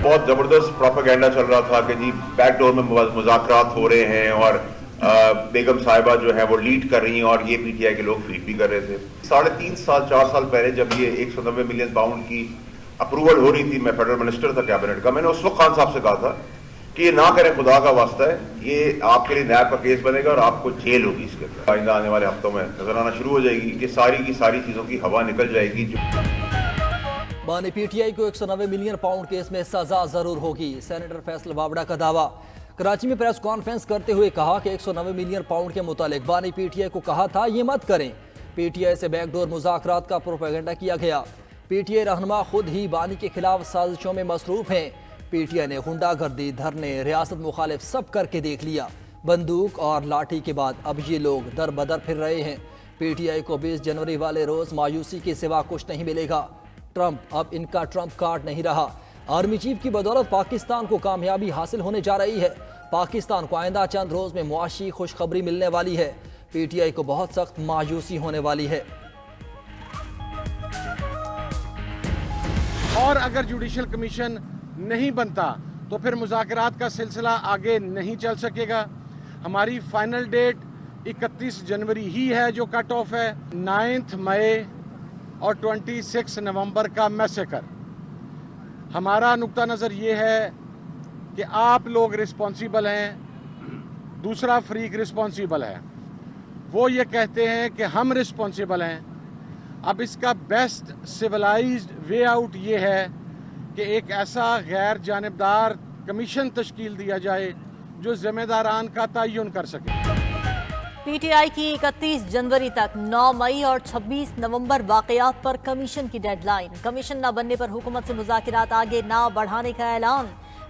بہت زبردست پروپیگنڈا چل رہا تھا کہ جی بیک ڈور میں مذاکرات ہو رہے ہیں اور بیگم صاحبہ جو ہے وہ لیڈ کر رہی ہیں اور یہ پی ٹی آئی کے لوگ فیڈ بھی کر رہے تھے. 3.5 سال 4 سال پہلے جب یہ 190 ملین پاؤنڈ کی اپروول ہو رہی تھی, میں فیڈرل منسٹر تھا کیبنٹ کا, میں نے اس وقت خان صاحب سے کہا تھا کہ یہ نہ کریں, خدا کا واسطہ ہے, یہ آپ کے لیے نیب کا کیس بنے گا اور آپ کو جیل ہوگی. اس کے اندر آئندہ آنے والے ہفتوں میں نظر آنا شروع ہو جائے گی کہ ساری کی ساری چیزوں کی ہوا نکل جائے گی. بانی پی ٹی آئی کو 190 ملین پاؤنڈ کیس میں سزا ضرور ہوگی, سینیٹر فیصل وابڑہ کا دعویٰ. کراچی میں پریس کانفرنس کرتے ہوئے کہا کہ 190 ملین پاؤنڈ کے متعلق بانی پی ٹی آئی کو کہا تھا یہ مت کریں. پی ٹی آئی سے بیک ڈور مذاکرات کا پروپیگنڈا کیا گیا. پی ٹی آئی رہنما خود ہی بانی کے خلاف سازشوں میں مصروف ہیں. پی ٹی آئی نے غنڈہ گردی, دھرنے, ریاست مخالف سب کر کے دیکھ لیا. بندوق اور لاٹھی کے بعد اب یہ لوگ در بدر پھر رہے ہیں. پی ٹی آئی کو 20 جنوری والے روز مایوسی کے سوا کچھ نہیں ملے گا. ٹرمپ اب ان کا ٹرمپ کارڈ نہیں رہا. آرمی چیف کی بدولت پاکستان کو کامیابی حاصل ہونے جا رہی ہے. پاکستان کو آئندہ چند روز میں معاشی خوشخبری ملنے والی ہے. پی ٹی آئی کو بہت سخت مایوسی ہونے والی ہے. اور اگر جوڈیشل کمیشن نہیں بنتا تو پھر مذاکرات کا سلسلہ آگے نہیں چل سکے گا. ہماری فائنل ڈیٹ 31 جنوری ہی ہے جو کٹ آف ہے. 9 مئی اور 26 نومبر کا میسیکر. ہمارا نقطہ نظر یہ ہے کہ آپ لوگ رسپانسیبل ہیں, دوسرا فریق رسپانسیبل ہے. وہ یہ کہتے ہیں کہ ہم رسپانسیبل ہیں. اب اس کا بیسٹ سیولائزڈ وے آؤٹ یہ ہے کہ ایک ایسا غیر جانبدار کمیشن تشکیل دیا جائے جو ذمہ داران کا تعین کر سکے. پی ٹی آئی کی 31 جنوری تک 9 مئی اور 26 نومبر واقعات پر کمیشن کی ڈیڈ لائن. کمیشن نہ بننے پر حکومت سے مذاکرات آگے نہ بڑھانے کا اعلان.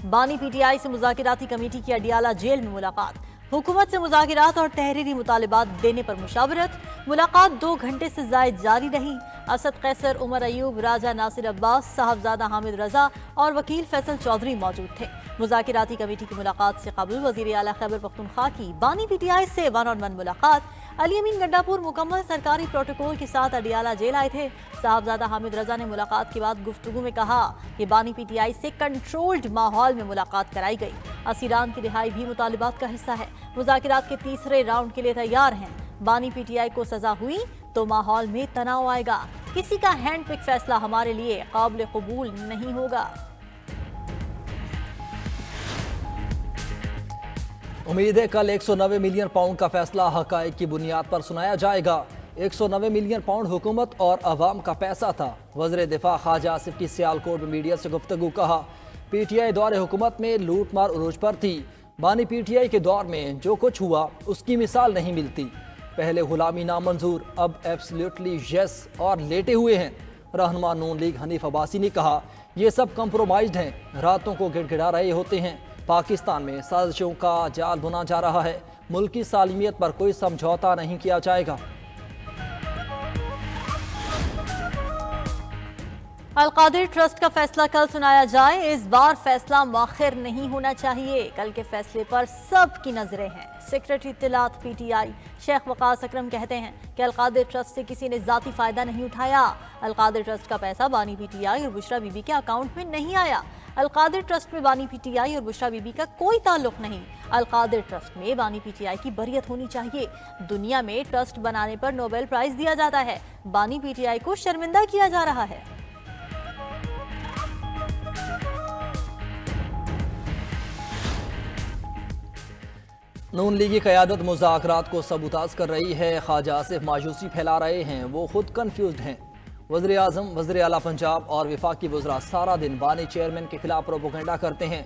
بانی پی ٹی آئی سے مذاکراتی کمیٹی کی اڈیالہ جیل میں ملاقات. حکومت سے مذاکرات اور تحریری مطالبات دینے پر مشاورت. ملاقات 2 گھنٹے سے زائد جاری رہی. اسد قیصر, عمر ایوب, راجہ ناصر عباس, صاحبزادہ حامد رضا اور وکیل فیصل چودھری موجود تھے. مذاکراتی کمیٹی کی ملاقات سے قبل وزیر اعلیٰ خیبر پختونخوا کی بانی پی ٹی آئی سے 1-on-1 ملاقات. علی امین گنڈاپور مکمل سرکاری پروٹوکول کے ساتھ اڈیالہ جیل آئے تھے. صاحبزادہ حامد رضا نے ملاقات کے بعد گفتگو میں کہا کہ بانی پی ٹی آئی سے کنٹرولڈ ماحول میں ملاقات کرائی گئی. اسیران کی رہائی بھی مطالبات کا حصہ ہے. مذاکرات کے تیسرے راؤنڈ کے لیے تیار ہیں. بانی پی ٹی آئی کو سزا ہوئی تو ماحول میں تناؤ آئے گا. کسی کا ہینڈ پک فیصلہ ہمارے لیے قابل قبول نہیں ہوگا. امید ہے کل 190 ملین پاؤنڈ کا فیصلہ حقائق کی بنیاد پر سنایا جائے گا. 190 ملین پاؤنڈ حکومت اور عوام کا پیسہ تھا. وزیر دفاع خواجہ آصف کی سیالکوٹ میں میڈیا سے گفتگو. کہا پی ٹی آئی دور حکومت میں لوٹ مار عروج پر تھی. بانی پی ٹی آئی کے دور میں جو کچھ ہوا اس کی مثال نہیں ملتی. پہلے غلامی نامنظور, اب ایبسلیوٹلی یس اور لیٹے ہوئے ہیں. رہنما نون لیگ حنیف عباسی نے کہا یہ سب کمپرومائزڈ ہیں, راتوں کو گڑ گڑا رہے ہوتے ہیں. پاکستان میں سازشوں کا جال بنا جا رہا ہے. ملک کی سالمیت پر کوئی سمجھوتا نہیں کیا جائے گا. القادر ٹرسٹ کا فیصلہ کل سنایا جائے. اس بار فیصلہ مؤخر نہیں ہونا چاہیے. کل کے فیصلے پر سب کی نظریں ہیں. سیکریٹری اطلاعات پی ٹی آئی شیخ وقاص اکرم کہتے ہیں کہ القادر ٹرسٹ سے کسی نے ذاتی فائدہ نہیں اٹھایا. القادر ٹرسٹ کا پیسہ بانی پی ٹی آئی اور بشرا بی بی کے اکاؤنٹ میں نہیں آیا. القادر ٹرسٹ میں بانی پی ٹی آئی اور بشرا بی بی کا کوئی تعلق نہیں. القادر ٹرسٹ میں بانی پی ٹی آئی کی بریت ہونی چاہیے. دنیا میں ٹرسٹ بنانے پر نوبل پرائز دیا جاتا ہے. بانی پی ٹی آئی کو شرمندہ کیا جا رہا ہے. نون لیگی قیادت مذاکرات کو سبوتاژ کر رہی ہے. خواجہ آصف مایوسی پھیلا رہے ہیں. وہ خود کنفیوزڈ ہیں. وزیر اعظم, وزیر اعلیٰ پنجاب اور وفاقی وزراء سارا دن بانی چیئرمین کے خلاف پروپیگنڈا کرتے ہیں.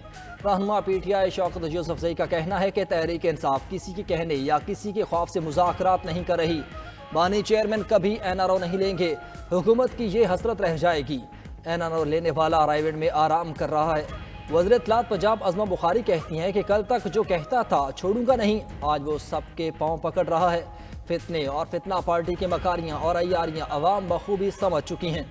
رہنما پی ٹی آئی شوکت یوسفزئی کا کہنا ہے کہ تحریک انصاف کسی کے کہنے یا کسی کے خوف سے مذاکرات نہیں کر رہی. بانی چیئرمین کبھی این آر او نہیں لیں گے. حکومت کی یہ حسرت رہ جائے گی. این آر او لینے والا رائیوڈ میں آرام کر رہا ہے. وزیر اطلاعات پنجاب عظمہ بخاری کہتی ہیں کہ کل تک جو کہتا تھا چھوڑوں گا نہیں, آج وہ سب کے پاؤں پکڑ رہا ہے. فتنے اور فتنہ پارٹی کے مکاریاں اور عیاریاں عوام بخوبی سمجھ چکی ہیں.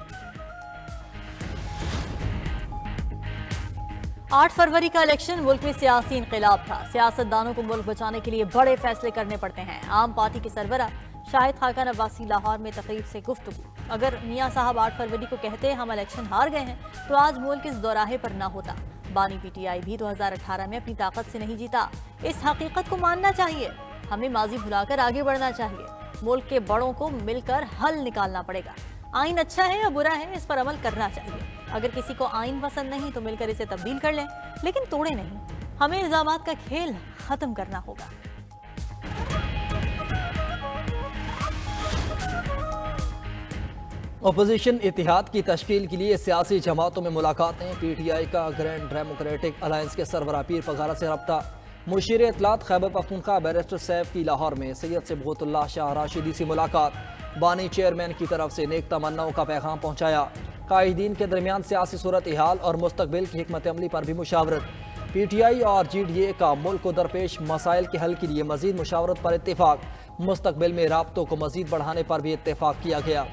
8 فروری کا الیکشن ملک میں سیاسی انقلاب تھا. سیاستدانوں کو ملک بچانے کے لیے بڑے فیصلے کرنے پڑتے ہیں. عام پارٹی کے سربراہ شاہد خاقان عباسی لاہور میں تقریب سے گفتگو. اگر میاں صاحب 8 فروری کو کہتے ہم الیکشن ہار گئے ہیں تو آج ملک اس دوراہے پر نہ ہوتا. بانی پی ٹی آئی بھی 2018 میں اپنی طاقت سے نہیں جیتا۔ اس حقیقت کو ماننا چاہیے۔ ہمیں ماضی بھلا کر آگے بڑھنا چاہیے۔ ملک کے بڑوں کو مل کر حل نکالنا پڑے گا۔ آئین اچھا ہے یا برا ہے، اس پر عمل کرنا چاہیے۔ اگر کسی کو آئین پسند نہیں تو مل کر اسے تبدیل کر لیں، لیکن توڑے نہیں۔ ہمیں الزامات کا کھیل ختم کرنا ہوگا۔ اپوزیشن اتحاد کی تشکیل کے لیے سیاسی جماعتوں میں ملاقاتیں۔ پی ٹی آئی کا گرینڈ ڈیموکریٹک الائنس کے سربراہ پیر پگارا سے رابطہ۔ مشیر اطلاعات خیبر پختونخوا بیرسٹر سیف کی لاہور میں سید صبغت اللہ شاہ راشدی سے ملاقات۔ بانی چیئرمین کی طرف سے نیک تمناؤں کا پیغام پہنچایا۔ قائدین کے درمیان سیاسی صورتحال اور مستقبل کی حکمت عملی پر بھی مشاورت۔ پی ٹی آئی اور جی ڈی اے کا ملک کو درپیش مسائل کے حل کے لیے مزید مشاورت پر اتفاق۔ مستقبل میں رابطوں کو مزید بڑھانے پر بھی اتفاق کیا گیا۔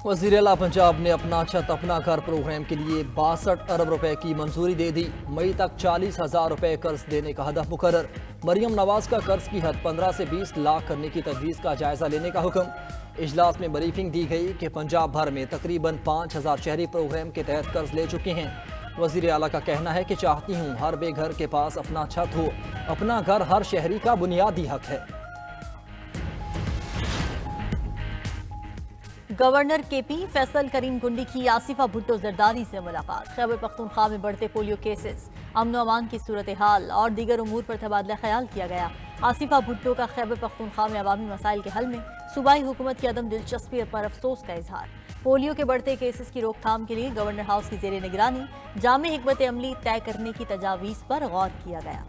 وزیر اعلیٰ پنجاب نے اپنا چھت اپنا گھر پروگرام کے لیے 62 ارب روپے کی منظوری دے دی۔ مئی تک 40,000 روپے قرض دینے کا ہدف مقرر۔ مریم نواز کا قرض کی حد 15 سے 20 لاکھ کرنے کی تجویز کا جائزہ لینے کا حکم۔ اجلاس میں بریفنگ دی گئی کہ پنجاب بھر میں تقریباً 5,000 شہری پروگرام کے تحت قرض لے چکے ہیں۔ وزیر اعلیٰ کا کہنا ہے کہ چاہتی ہوں ہر بے گھر کے پاس اپنا چھت ہو۔ اپنا گھر ہر شہری کا بنیادی حق ہے۔ گورنر کے پی فیصل کریم گنڈی کی آصفہ بھٹو زرداری سے ملاقات۔ خیبر پختونخوا میں بڑھتے پولیو کیسز، امن و امان کی صورتحال اور دیگر امور پر تبادلہ خیال کیا گیا۔ آصفہ بھٹو کا خیبر پختونخوا میں عوامی مسائل کے حل میں صوبائی حکومت کی عدم دلچسپی پر افسوس کا اظہار۔ پولیو کے بڑھتے کیسز کی روک تھام کے لیے گورنر ہاؤس کی زیر نگرانی جامع حکمت عملی طے کرنے کی تجاویز پر غور کیا گیا۔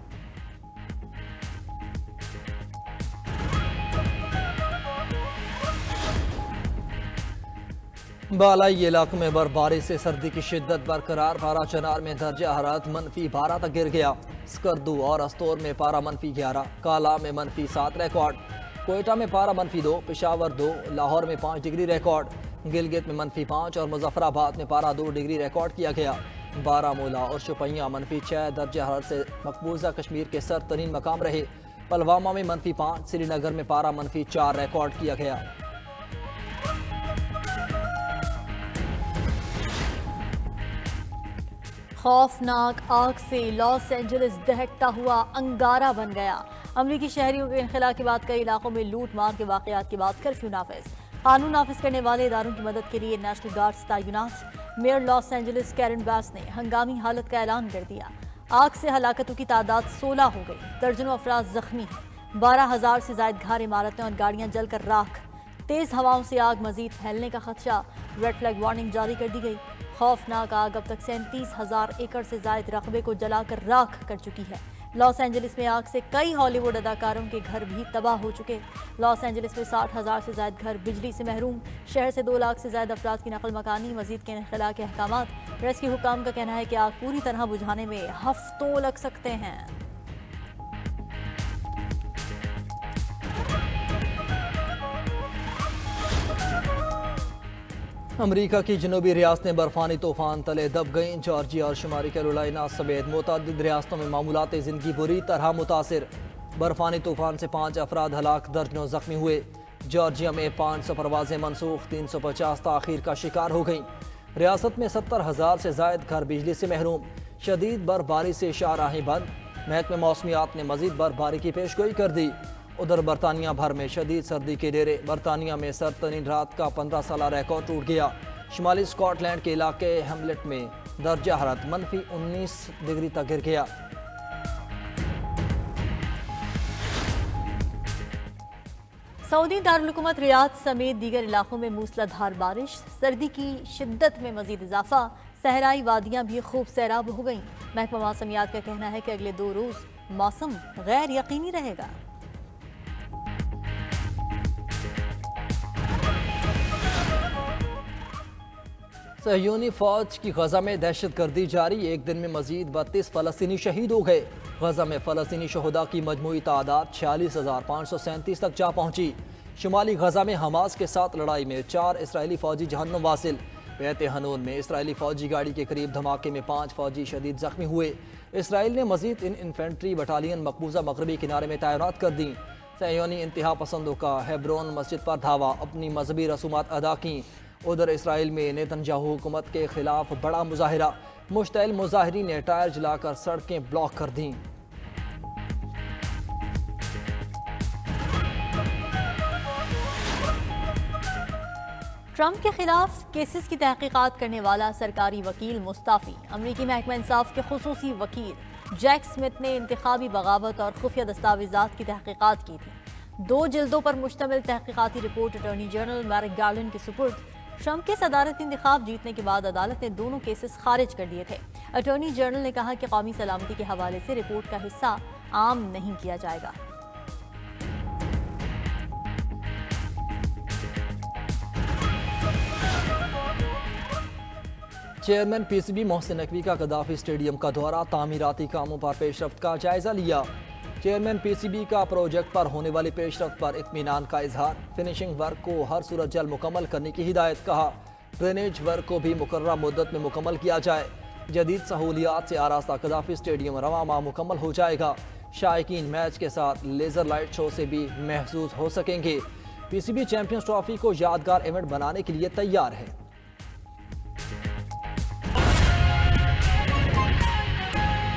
بالائی علاقوں میں برفباری سے سردی کی شدت برقرار۔ پارا چنار میں درجہ حرارت -12 تک گر گیا۔ سکردو اور استور میں پارا -11، کالا میں -7 ریکارڈ۔ کوئٹہ میں پارا -2، پشاور 2، لاہور میں 5 ڈگری ریکارڈ۔ گلگت میں -5 اور مظفر آباد میں پارا 2 ڈگری ریکارڈ کیا گیا۔ بارہمولہ اور شوپیاں -6 درجہ حرارت سے مقبوضہ کشمیر کے سرد ترین مقام رہے۔ پلوامہ میں -5، سری نگر میں پارا -4 ریکارڈ کیا گیا۔ خوفناک آگ سے لاس اینجلس دہکتا ہوا انگارہ بن گیا۔ امریکی شہریوں کے انخلاء کے بعد کئی علاقوں میں لوٹ مار کے واقعات کے بعد کرفیو نافذ۔ قانون نافذ کرنے والے اداروں کی مدد کے لیے نیشنل گارڈز تعینات۔ میئر لاس اینجلس کیرن باس نے ہنگامی حالت کا اعلان کر دیا۔ آگ سے ہلاکتوں کی تعداد 16 ہو گئی، درجنوں افراد زخمی ہیں۔ 12,000 سے زائد گھر، عمارتیں اور گاڑیاں جل کر راکھ۔ تیز ہواؤں سے آگ مزید پھیلنے کا خدشہ، ریڈ فلیگ وارننگ جاری کر دی گئی۔ خوفناک آگ اب تک 37,000 ایکڑ سے زائد رقبے کو جلا کر راکھ کر چکی ہے۔ لاس اینجلس میں آگ سے کئی ہالی ووڈ اداکاروں کے گھر بھی تباہ ہو چکے۔ لاس اینجلس میں 60,000 سے زائد گھر بجلی سے محروم۔ شہر سے 2 لاکھ سے زائد افراد کی نقل مکانی۔ مزید کے انخلاء کے احکامات۔ ریسکیو حکام کا کہنا ہے کہ آگ پوری طرح بجھانے میں ہفتوں لگ سکتے ہیں۔ امریکہ کی جنوبی ریاستیں برفانی طوفان تلے دب گئیں۔ جارجیا اور شمالی کیرولینا سمیت متعدد ریاستوں میں معمولات زندگی بری طرح متاثر۔ برفانی طوفان سے 5 افراد ہلاک، درجنوں زخمی ہوئے۔ جارجیا میں 500 پروازیں منسوخ، 350 تاخیر کا شکار ہو گئیں۔ ریاست میں 70,000 سے زائد گھر بجلی سے محروم۔ شدید برفباری سے شاہراہیں بند۔ محکمہ موسمیات نے مزید برفباری کی پیشگوئی کر دی۔ ادھر برطانیہ بھر میں شدید سردی کے ڈیرے۔ برطانیہ میں سرد ترین رات کا 15 سالہ ریکارڈ ٹوٹ گیا۔ شمالی اسکاٹ لینڈ کے علاقے ہیملٹ میں درجہ حرارت -19 ڈگری تک گر گیا۔ سعودی دارالحکومت ریاض سمیت دیگر علاقوں میں موسلا دھار بارش، سردی کی شدت میں مزید اضافہ، صحرائی وادیاں بھی خوب سیراب ہو گئیں۔ محکمہ موسمیات کا کہنا ہے کہ اگلے 2 روز موسم غیر یقینی رہے گا۔ صہیونی فوج کی غزہ میں دہشت گردی جاری، ایک دن میں مزید 32 فلسطینی شہید ہو گئے۔ غزہ میں فلسطینی شہداء کی مجموعی تعداد 46,537 تک جا پہنچی۔ شمالی غزہ میں حماس کے ساتھ لڑائی میں 4 اسرائیلی فوجی جہنم واصل۔ بیت حنون میں اسرائیلی فوجی گاڑی کے قریب دھماکے میں 5 فوجی شدید زخمی ہوئے۔ اسرائیل نے مزید انفینٹری بٹالین مقبوضہ مغربی کنارے میں تعینات کر دیں۔ صہیونی انتہا پسندوں کا ہیبرون مسجد پر دھاوا، اپنی مذہبی رسومات ادا کیں۔ ادھر اسرائیل میں نیتنیاہو حکومت کے خلاف بڑا مظاہرہ، مشتعل مظاہرین نے ٹائر جلا کر سڑکیں بلاک کر دیں۔ ٹرمپ کے خلاف کیسز کی تحقیقات کرنے والا سرکاری وکیل مستعفی۔ امریکی محکمہ انصاف کے خصوصی وکیل جیک سمتھ نے انتخابی بغاوت اور خفیہ دستاویزات کی تحقیقات کی تھی۔ 2 جلدوں پر مشتمل تحقیقاتی رپورٹ اٹارنی جنرل میرک گارلینڈ کے سپرد۔ ٹرمپ کے صدارتی انتخاب جیتنے کے بعد عدالت نے دونوں کیسز خارج کر دیے تھے۔ اٹارنی جنرل نے کہا کہ قومی سلامتی کے حوالے سے رپورٹ کا حصہ عام نہیں کیا جائے گا۔ Chairman P C B Mohsin Naqvi کا قذافی اسٹیڈیم کا دورہ، تعمیراتی کاموں پر پیش رفت کا جائزہ لیا۔ چیئرمین پی سی بی کا پروجیکٹ پر ہونے والی پیش رفت پر اطمینان کا اظہار، فنشنگ ورک کو ہر صورت جلد مکمل کرنے کی ہدایت، کہا ڈرینیج ورک کو بھی مقررہ مدت میں مکمل کیا جائے۔ جدید سہولیات سے آراستہ قذافی اسٹیڈیم رواں ماہ مکمل ہو جائے گا۔ شائقین میچ کے ساتھ لیزر لائٹ شو سے بھی محظوظ ہو سکیں گے۔ پی سی بی چیمپئنز ٹرافی کو یادگار ایونٹ بنانے کے لیے تیار ہے۔